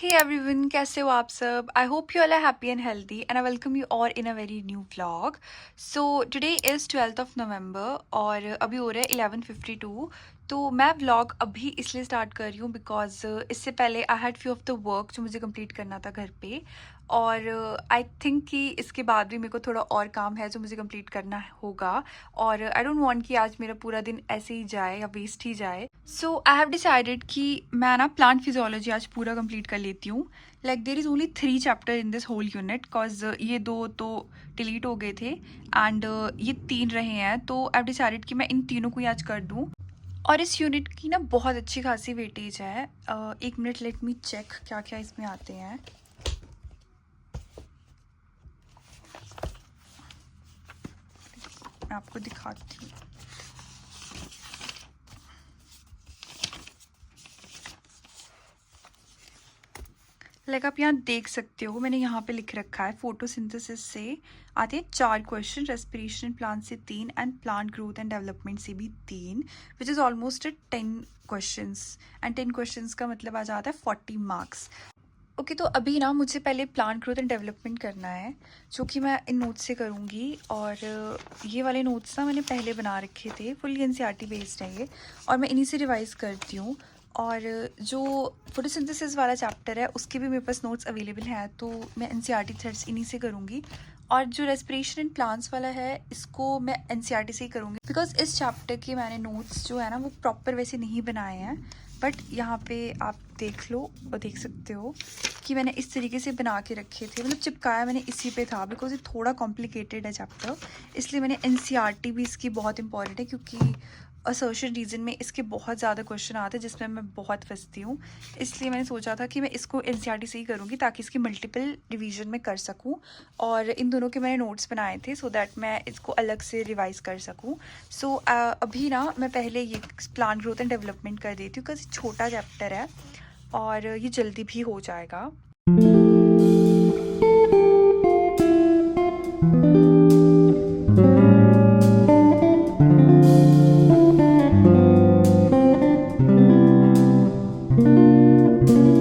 Hey everyone, कैसे हो आप सब? I hope you all are happy and healthy and I welcome you all in a very new vlog. So today is 12th of November और अभी हो रहा है 11:52. तो मैं vlog अभी इसलिए स्टार्ट कर रही हूँ बिकॉज इससे पहले I had few of the work जो मुझे कंप्लीट करना था घर पे और आई थिंक कि इसके बाद भी मेरे को थोड़ा और काम है जो मुझे कंप्लीट करना होगा और आई डोंट वांट कि आज मेरा पूरा दिन ऐसे ही जाए या वेस्ट ही जाए. सो आई हैव डिसाइडेड कि मैं ना प्लांट फिजियोलॉजी आज पूरा कंप्लीट कर लेती हूँ. Like there is only 3 chapter in this whole unit cause ये 2 तो डिलीट हो गए थे एंड ये 3 रहे हैं. तो आई हैव डिसाइडेड कि मैं इन तीनों को ही आज कर दूँ. और इस यूनिट की ना बहुत अच्छी खासी वेटेज है. एक मिनट, लेट मी चेक क्या क्या इसमें आते हैं. मैं आपको दिखाती हूँ. लाइक आप यहाँ देख सकते हो, मैंने यहाँ पे लिख रखा है फोटोसिंथेसिस से आते हैं 4 क्वेश्चन, रेस्पिरेशन प्लांट से 3 and plant growth and development से भी 3, which is almost 10 questions and 10 questions का मतलब आ जाता है 40 मार्क्स. ओके, तो अभी ना मुझे पहले प्लांट ग्रोथ एंड डेवलपमेंट करना है जो कि मैं इन नोट्स से करूँगी. और ये वाले नोट्स ना मैंने पहले बना रखे थे, फुल एनसीईआरटी बेस्ड है ये और मैं इन्हीं से रिवाइज़ करती हूँ. और जो फोटोसिंथेसिस वाला चैप्टर है उसके भी मेरे पास नोट्स अवेलेबल हैं, तो मैं एनसीईआरटी थ्रेड्स इन्हीं से करूँगी. और जो रेस्पिरेशन एंड प्लांट्स वाला है इसको मैं एनसीईआरटी से ही करूँगी बिकॉज इस चैप्टर के मैंने नोट्स जो है ना वो प्रॉपर वैसे नहीं बनाए हैं. बट यहाँ पे आप देख लो और देख सकते हो कि मैंने इस तरीके से बना के रखे थे, मतलब चिपकाया मैंने इसी पे था बिकॉज ये थोड़ा कॉम्प्लिकेटेड है चैप्टर. इसलिए मैंने एनसीईआरटी भी इसकी बहुत इंपॉर्टेंट है क्योंकि असर्शन रीजन में इसके बहुत ज़्यादा क्वेश्चन आते हैं जिसमें मैं बहुत फंसती हूँ. इसलिए मैंने सोचा था कि मैं इसको एनसीईआरटी से ही करूँगी ताकि इसकी मल्टीपल रिवीजन में कर सकूँ. और इन दोनों के मैंने नोट्स बनाए थे सो दैट मैं इसको अलग से रिवाइज़ कर सकूँ. सो अभी ना मैं पहले ये प्लांट ग्रोथ एंड डेवलपमेंट कर देती हूँ बिकॉज छोटा चैप्टर है और ये जल्दी भी हो जाएगा.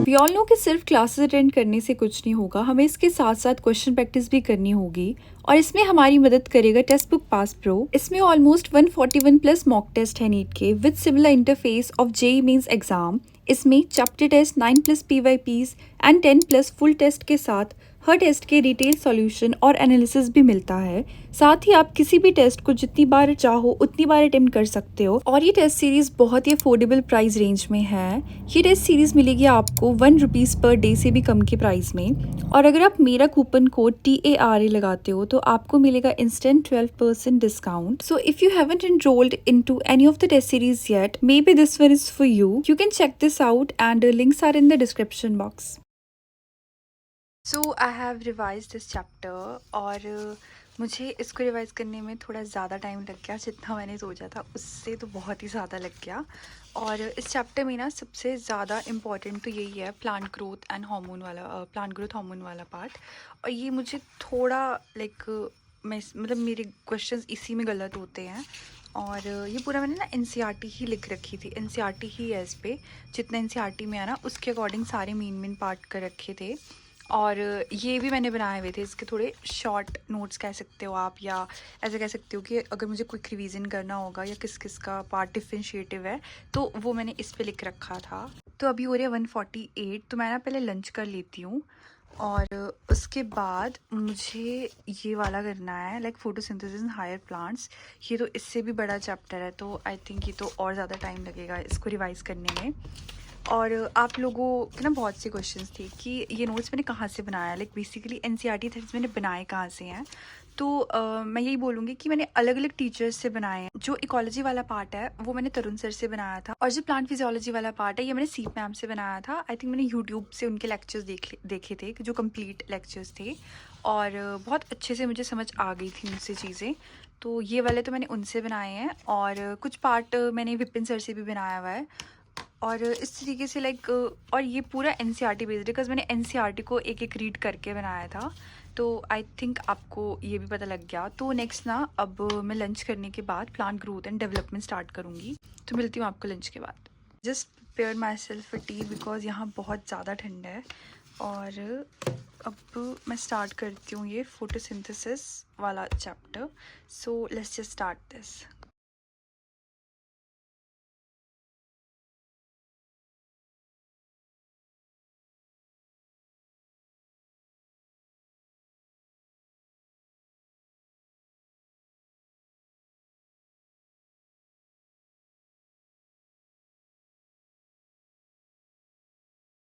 वी ऑल नो कि सिर्फ क्लासेस अटेंड करने से कुछ नहीं होगा, हमें इसके साथ साथ क्वेश्चन प्रैक्टिस भी करनी होगी और इसमें हमारी मदद करेगा टेक्स्ट बुक पास प्रो. इसमें ऑलमोस्ट 141 प्लस मॉक टेस्ट है नीट के with similar interface of JEE Mains exam. इसमें chapter test 9 plus PYPs and 10 plus full test के साथ हर टेस्ट के डिटेल सॉल्यूशन और एनालिसिस भी मिलता है. साथ ही आप किसी भी टेस्ट को जितनी बार चाहो उतनी बार अटेम्प्ट कर सकते हो और ये टेस्ट सीरीज बहुत ही अफोर्डेबल प्राइस रेंज में है. ये टेस्ट सीरीज मिलेगी आपको 1 रुपीज़ पर डे से भी कम के प्राइस में. और अगर आप मेरा कूपन कोड TARA लगाते हो तो आपको मिलेगा instant 12% discount. So if you haven't enrolled into any of the test series yet, maybe this one is for you. You can check this out and links are in the description box. So I have revise this chapter और मुझे इसको revise करने में थोड़ा ज़्यादा time लग गया. जितना मैंने सोचा था उससे तो बहुत ही ज़्यादा लग गया. और इस चैप्टर में ना सबसे ज़्यादा इम्पॉर्टेंट तो यही है प्लांट ग्रोथ एंड हार्मोन वाला, प्लांट ग्रोथ हार्मोन वाला पार्ट. और ये मुझे थोड़ा लाइक मैं मतलब मेरे क्वेश्चंस इसी में गलत होते हैं. और ये पूरा मैंने ना एनसीईआरटी ही लिख रखी थी, एनसीईआरटी ही है इस पर. जितना एनसीईआरटी में है ना उसके अकॉर्डिंग सारे मेन पार्ट कर रखे थे. और ये भी मैंने बनाए हुए थे, इसके थोड़े शॉर्ट नोट्स कह सकते हो आप, या ऐसे कह सकते हो कि अगर मुझे क्विक रिवीजन करना होगा या किस किस का पार्ट डिफरेंशिएटिव है तो वो मैंने इस पे लिख रखा था. तो अभी हो रही है 1:48, तो मैं ना पहले लंच कर लेती हूँ और उसके बाद मुझे ये वाला करना है like photosynthesis in higher plants. ये तो इससे भी बड़ा चैप्टर है तो आई थिंक ये तो और ज़्यादा टाइम लगेगा इसको रिवाइज़ करने में. और आप लोगों के ना बहुत से क्वेश्चंस थे कि ये नोट्स मैंने कहाँ से बनाया, लाइक बेसिकली एनसीईआरटी थ्रेड्स मैंने बनाए कहाँ से हैं. तो मैं यही बोलूँगी कि मैंने अलग अलग टीचर्स से बनाए हैं. जो इकोलॉजी वाला पार्ट है वो मैंने तरुण सर से बनाया था और जो प्लांट फिजियोलॉजी वाला पार्ट है ये मैंने सीप मैम से बनाया था. आई थिंक मैंने यूट्यूब से उनके लेक्चर्स देखे थे जो कंप्लीट लेक्चर्स थे और बहुत अच्छे से मुझे समझ आ गई थी उनसे चीज़ें. तो ये वाले तो मैंने उनसे बनाए हैं और कुछ पार्ट मैंने विपिन सर से भी बनाया हुआ है. और इस तरीके से लाइक और ये पूरा एनसीईआरटी बेस्ड है बिकॉज मैंने एनसीईआरटी को एक एक रीड करके बनाया था. तो आई थिंक आपको ये भी पता लग गया. तो नेक्स्ट ना अब मैं लंच करने के बाद plant growth and development start करूँगी. तो मिलती हूँ आपको लंच के बाद. Just prepare my self for T because यहाँ बहुत ज़्यादा ठंड है। और अब मैं स्टार्ट करती हूँ ये फोटोसिंथेसिस वाला chapter. So let's just start this.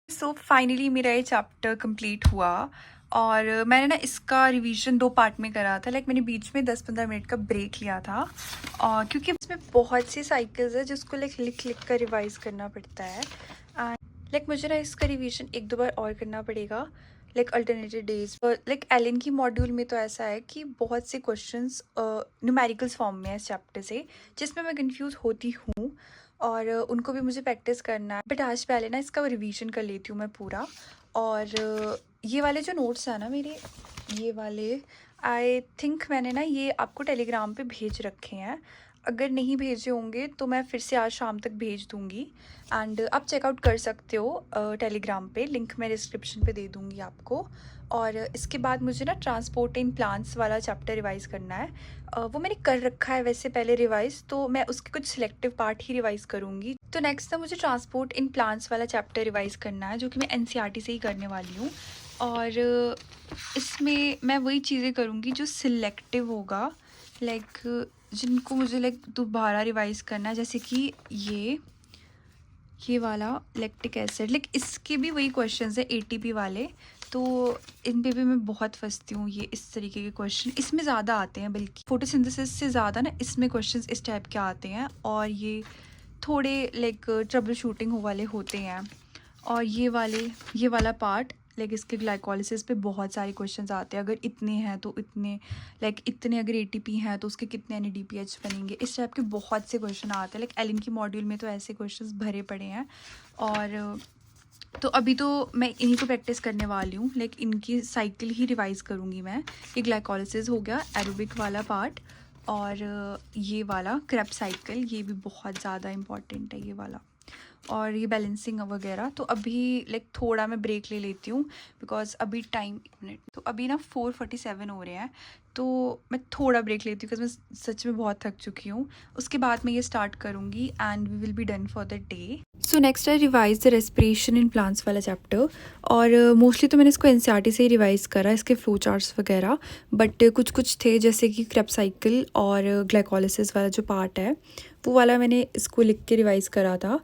So finally मेरा ये चैप्टर कंप्लीट हुआ और मैंने ना इसका रिवीजन 2 पार्ट में करा था। लाइक मैंने बीच में 10-15 मिनट का ब्रेक लिया था और क्योंकि इसमें बहुत सी साइकिल्स है जिसको लिख कर रिवाइज करना पड़ता है। एंड मुझे ना इसका रिवीजन 1-2 बार और करना पड़ेगा अल्टरनेटिव डेज। एलन की मॉड्यूल में तो ऐसा है कि बहुत से क्वेश्चंस न्यूमेरिकल्स फॉर्म में है इस चैप्टर से, जिसमें मैं कंफ्यूज होती हूँ और उनको भी मुझे प्रैक्टिस करना है। बट आज पहले ना इसका रिवीजन कर लेती हूँ मैं पूरा। और ये वाले जो नोट्स हैं ना मेरे, ये वाले आई थिंक मैंने ना ये आपको टेलीग्राम पे भेज रखे हैं। अगर नहीं भेजे होंगे तो मैं फिर से आज शाम तक भेज दूँगी एंड आप चेकआउट कर सकते हो टेलीग्राम पे। लिंक मैं डिस्क्रिप्शन पे दे दूँगी आपको। और इसके बाद मुझे ना ट्रांसपोर्ट इन प्लांट्स वाला चैप्टर रिवाइज़ करना है। वो मैंने कर रखा है वैसे पहले रिवाइज़, तो मैं उसके कुछ सिलेक्टिव पार्ट ही रिवाइज़ करूँगी। तो नेक्स्ट ना मुझे ट्रांसपोर्ट इन प्लांट्स वाला चैप्टर रिवाइज़ करना है, जो कि मैं एनसीईआरटी से ही करने वाली हूँ। और इसमें मैं वही चीज़ें करूँगी जो सिलेक्टिव होगा, जिनको मुझे दोबारा रिवाइज़ करना है। जैसे कि ये वाला लैक्टिक एसिड, इसके भी वही क्वेश्चंस है एटीपी वाले, तो इन पे भी मैं बहुत फंसती हूँ। ये इस तरीके के क्वेश्चन इसमें ज़्यादा आते हैं, बल्कि फोटोसिंथेसिस से ज़्यादा ना इसमें क्वेश्चंस इस टाइप के आते हैं और ये थोड़े ट्रबल शूटिंग वाले होते हैं। और ये वाला पार्ट इसके ग्लाइकोलिसिस पे बहुत सारे क्वेश्चंस आते हैं। अगर इतने हैं तो इतने इतने अगर एटीपी हैं तो उसके कितने एनएडीपीएच बनेंगे, इस टाइप के बहुत से क्वेश्चन आते हैं। एलन की मॉड्यूल में तो ऐसे क्वेश्चंस भरे पड़े हैं। और तो अभी तो मैं इन्हीं को प्रैक्टिस करने वाली हूँ। इनकी साइकिल ही रिवाइज़ करूँगी मैं। ये ग्लाइकोलिसिस हो गया, एरोबिक वाला पार्ट, और ये वाला क्रेब साइकिल, ये भी बहुत ज़्यादा इम्पॉर्टेंट है ये वाला, और ये बैलेंसिंग वगैरह। तो अभी थोड़ा मैं ब्रेक ले लेती हूँ बिकॉज अभी टाइम, एक मिनट, तो अभी ना 4:47 हो रहे हैं, तो मैं थोड़ा ब्रेक लेती हूँ बिकॉज मैं सच में बहुत थक चुकी हूँ। उसके बाद मैं ये स्टार्ट करूँगी and we will be done for the day. So next I revise the respiration in plants वाला चैप्टर। और मोस्टली तो मैंने इसको एनसीईआरटी से ही रिवाइज़ करा, इसके फ्लो चार्ट्स वगैरह। बट कुछ थे जैसे कि क्रेब साइकिल और ग्लाइकोलिसिस वाला जो पार्ट है, वो वाला मैंने इसको लिख के रिवाइज़ करा था।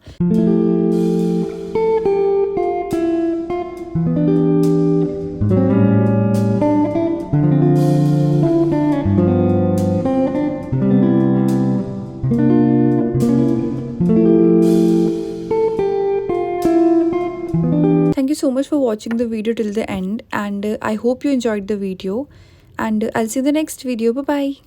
Thank you so much for watching the video till the end, and I hope you enjoyed the video, and I'll see you in the next video. Bye bye.